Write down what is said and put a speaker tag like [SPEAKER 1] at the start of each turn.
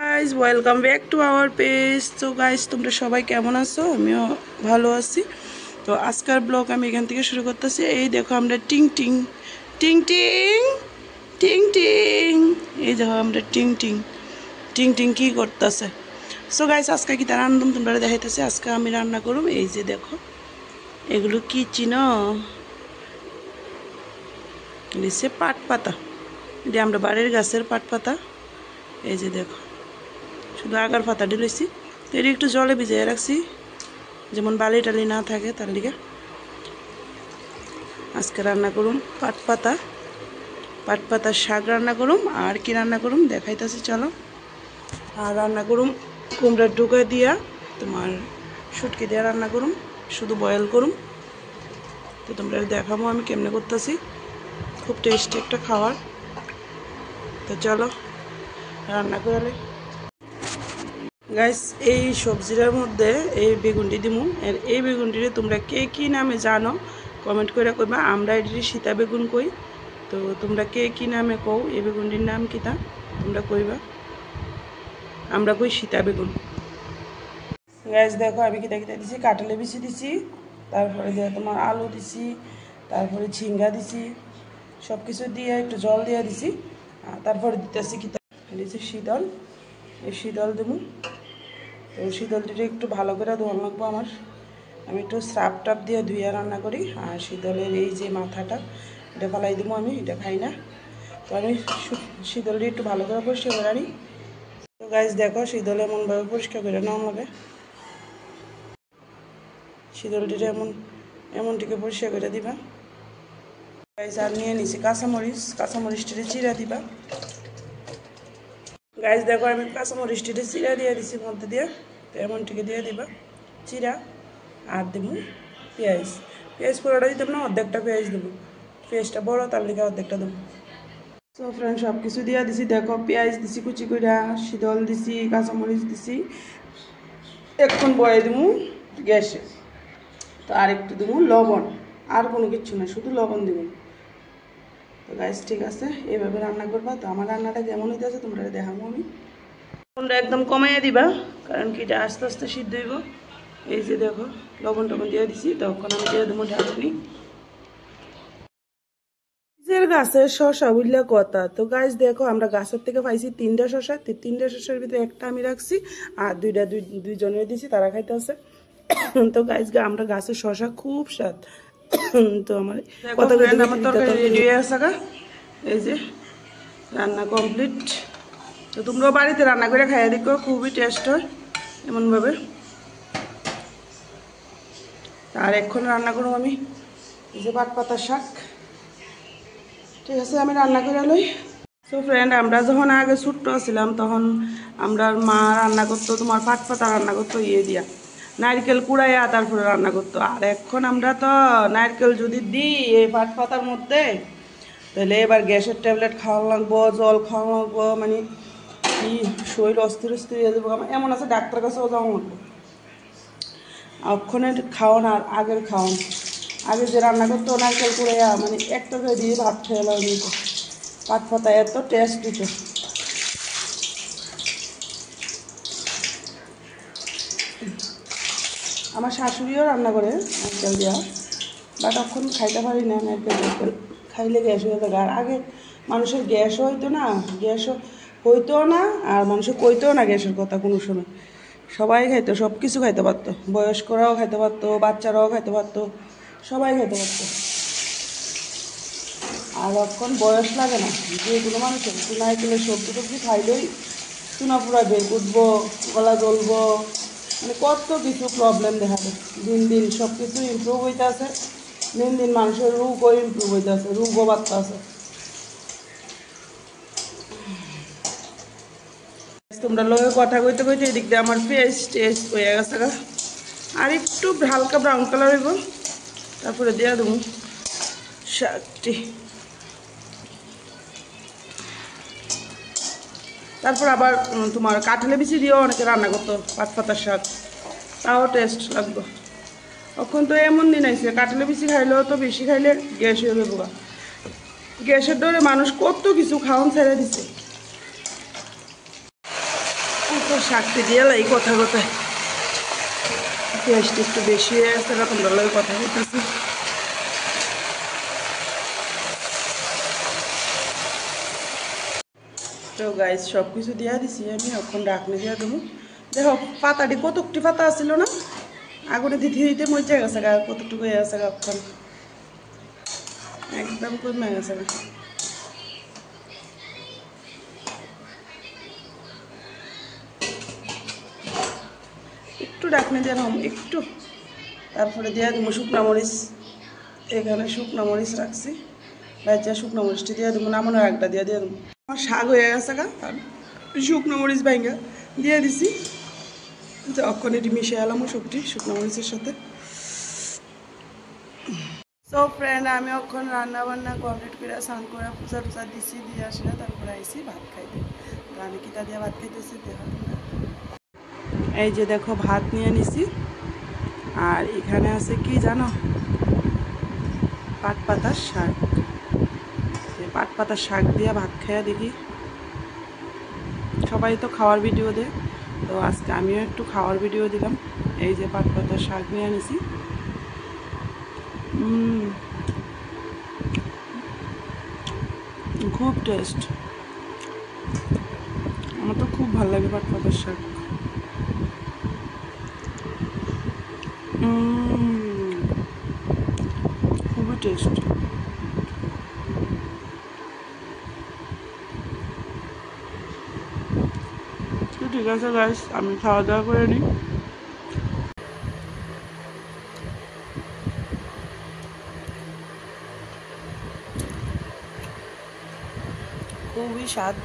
[SPEAKER 1] Guys welcome back to our page. তো guys তোমরা সবাই কেমন আছো? আমিও ভালো আছি। তো আজকের ব্লগ আমি এখান থেকে শুরু করতেছি। এই দেখো আমরা টিং টিং টিং টিং টিং টিং, এই দেখো আমরা টিং টিং টিং টিং কী করতেছে। সো গাইজ আজকে কি তার আনন্দ তোমরা দেখাইতেছে। আজকে আমি রান্না করুম। এই যে দেখো এগুলো কি চিনো, লিখছে পাট পাতা। এটা আমরা বাড়ির গাছের পাট পাতা। এই যে দেখো শুধু আগার পাতা ঢেলেছি, তো এটা একটু জলে ভিজিয়ে রাখছি যেমন বালি টালি না থাকে তার লিগে। আজকে রান্না করুম পাট পাতার শাক রান্না করুম। আর কি রান্না করুম দেখাইতেছি চলো। আর রান্না করুম কুমড়ার ঢুকা দিয়া তোমার শুটকি দিয়ে রান্না করুম, শুধু বয়েল করুম। তো তোমরা দেখাবো আমি কেমনে করতেছি। খুব টেস্টি একটা খাবার। তো চলো রান্না করে। গাইস এই সবজিটার মধ্যে এই বেগুনটি দিমু। আর এই বেগুনটিরে তোমরা কে কী নামে জানো কমেন্ট করে কইবা। আমরা এটি সীতা বেগুন কই। তো তোমরা কে কী নামে কও এই বেগুনটির নাম কী তা তোমরা কইবা। আমরা কই সীতা বেগুন। গাইস দেখো আমি কিতা কিতা দিছি, কাঁঠালে বিচি দিছি, তারপরে দিয়ে তোমার আলু দিছি, তারপরে ঝিঙ্গা দিছি, সব কিছু দিয়ে একটু জল দিয়ে দিছি। তারপরে দিতেছি কিতা দিছি শীতল। এই শীতল দেবো। তো শীতলটিটা একটু ভালো করে ধোয়া লাগবো আমার। আমি একটু স্রাপ টাপ দিয়ে ধুয়ে রান্না করি। আর শীতলের এই যে মাথাটা এটা ফেলাই দেবো, আমি এটা খাই না। তো আমি শীতলটি একটু ভালো করে পরিষ্কার করে আনি। তো গাইস দেখো শীতল এমনভাবে পরিষ্কার করে নেওয়া হবে। শীতলটিটা এমনটিকে পরিষ্কার করে দিবা। গাইস আর নিয়ে নিছি কাঁচামরিচটিতে চিরা দিবা। গাইস দেখো আমি কাঁচামরিচটিতে চিরা দিয়ে দিছি মধ্যে দিয়ে। তো এমনটিকে দিয়ে দিবা চিরা। আর দেবো পেঁয়াজ পুরোটা দিতাম না, অর্ধেকটা পেঁয়াজ দেবো। পেঁয়াজটা বড় তার লিখে অর্ধেকটা দেবো। তো ফ্রেন্ড সব কিছু দিয়ে দিছি। দেখো পেঁয়াজ দিছি কুচি কইরা, শীতল দিছি, কাঁচামরিচ দিছি। এখন বয়ে দেবো গ্যাসে। তো আর একটু দেবো লবণ, আর কোনো কিচ্ছু না, শুধু লবণ দেবো। তো গাইস ঠিক আছে এইভাবে রান্না করবা। তো আমার রান্নাটা কেমন হইতেছে তোমরা দেখাবো আমি। তোমরা একদম কমাইয়া দিবা, কারণ কি এটা আস্তে আস্তে সিদ্ধ হইব। এই যে দেখো লবণ টবণ দিয়ে দিছি। তখন আমি দিয়ে দেবো ঢাকনি। নিজের গাছের শশা বুঝলে কথা। তো গাছ দেখো আমরা গাছের থেকে পাইছি 3টা শশা। 3টা শশার ভিতরে একটা আমি রাখছি, আর দুইজনের দিছি, তারা খাইতেছে। তো গাছ আমরা গাছের শশা খুব স্বাদ। তো আমার কথা আমার তরকারি রেডি হয়ে আছে। এই যে রান্না কমপ্লিট। তো তোমরাও বাড়িতে রান্না করে খাইয়া দেখো, খুবই টেস্ট হয় এমনভাবে। আর এখন রান্না করবো আমি এই যে পাট পাতার শাক। ঠিক আছে আমি রান্না করে লই। সো ফ্রেন্ড আমরা যখন আগে ছোট্ট ছিলাম তখন আমরা মা রান্না করতো তোমার পাট পাতা রান্না করতো ইয়ে দিয়া, নারকেল কুড়াইয়া তারপরে রান্না করতো। আর এখন আমরা তো নারকেল যদি দিই এই পাট পাতার মধ্যে, তাহলে এবার গ্যাসের ট্যাবলেট খাওয়া লাগবো, জল খাওয়া লাগবো, মানে কি শরীর অস্থির হয়ে যাবো। এমন আছে ডাক্তার কাছেও যাওয়া লাগবো। অক্ষণের খাওয়ান আর আগের খাওয়ান। আগে যে রান্না করতো নারকেল কুড়াইয়া, মানে একটা করে দিয়ে ভাত খেয়ে নিত। পাট পাতা এত টেস্ট দিত। আমার শাশুড়িও রান্না করে নারকেল দেওয়া, বাট তখন খাইতে পারি না নারকেল। খাইলে গ্যাস হয়ে থাকে। আর আগে মানুষের গ্যাসও হইতো না, হইতো না, আর মানুষের কইতেও না গ্যাসের কথা কোনো সময়। সবাই খাইতো, সব কিছু খাইতে পারতো, বয়স্করাও খাইতে পারতো, বাচ্চারাও খাইতে পারতো, সবাই খাইতে পারতো। আর এখন বয়স লাগে না, যেগুলো মানুষের নারকেলের সবজি টবজি খাইলেই চুনা পুরা বের উঠবো, গলা জ্বলবো, মানে কত কিছু প্রবলেম দেখাবে। দিন দিন সব কিছু ইমপ্রুভ হইতে আছে। দিন দিন মানুষের রোগও ইমপ্রুভ হইতে আছে, রোগও বাড়তে আছে। তোমরা লোকে কথা কইতে কইতে এদিক দিয়ে আমার পেঁয়াজ টেস্ট হয়ে গেছে। আর একটু হালকা ব্রাউন কালার হইব, তারপরে দিয়ে দেবো শাকটি। তারপর আবার তোমার কাঁঠালে বিচি দিয়েও অনেকে রান্না করতো পাট পাতার শাক, তাও টেস্ট লাগবে। এখন তো এমন দিন আইছে কাঁঠালে বিচি খাইলেও তো বেশি খাইলে গ্যাস হয়ে যাবো। গ্যাসের ডরে মানুষ কত কিছু খাওয়ান ছেড়ে দিছে। তো শাকটি দিয়ে লাই কথা কথায় পেঁয়াজটা একটু বেশি হয়ে গেছে, তোমরা লাগে কথা বলতেছি। তো গাইজ সব কিছু দিয়া দিছি আমি, এখন ডাকনি দিয়া দেবো। দেখো পাতাটি কতকটি পাতা আসছিল না, আগুনে দিতে দিতে মজা গেছে গা, কতটুকু হয়ে গেছে গা, একদম কমে গেছে গা। একটু ডাকনি দিয়ে নাম একটু, তারপরে দিয়া দেবো শুকনা মরিচ। এখানে শুকনো মরিচ রাখছি, ভাজা শুকনো মরিচটি দিয়ে দেবো, নামানোর একটা দিয়ে দেবো। আমার শাক হয়ে গেছে গা, শুকনো মরিচ ভাঙ্গা দিয়ে দিছি, যখন এটি মিশে এলাম সবটি শুকনো মরিচের সাথে। সো ফ্রেন্ড, আমি এখন রান্না বান্না কমপ্লিট করে স্নান করে পূজা টুজা দিছি, দিয়ে আসলে তারপরে আইসি ভাত খাইতে। তো আমি কিতা দিয়ে ভাত খাইতেছি দেখো। এই যে দেখো ভাত নিয়ে নিছি, আর এখানে আছে কি জানো, পাট পাতার শাক। পাট পাতার শাক দিয়ে ভাত খাইয়া দেখি, সবাই তো খাওয়ার ভিডিও দেয়, তো আজকে আমিও একটু খাওয়ার ভিডিও দিলাম। এই যে পাট পাতার শাক নিয়ে আনিছি, খুব টেস্ট, আমার তো খুব ভালো লাগে পাট পাতার শাক। খুবই টেস্ট। ঠিক আছে গাইস, আমি খাওয়া দাওয়া করে নিই। খুবই স্বাদ।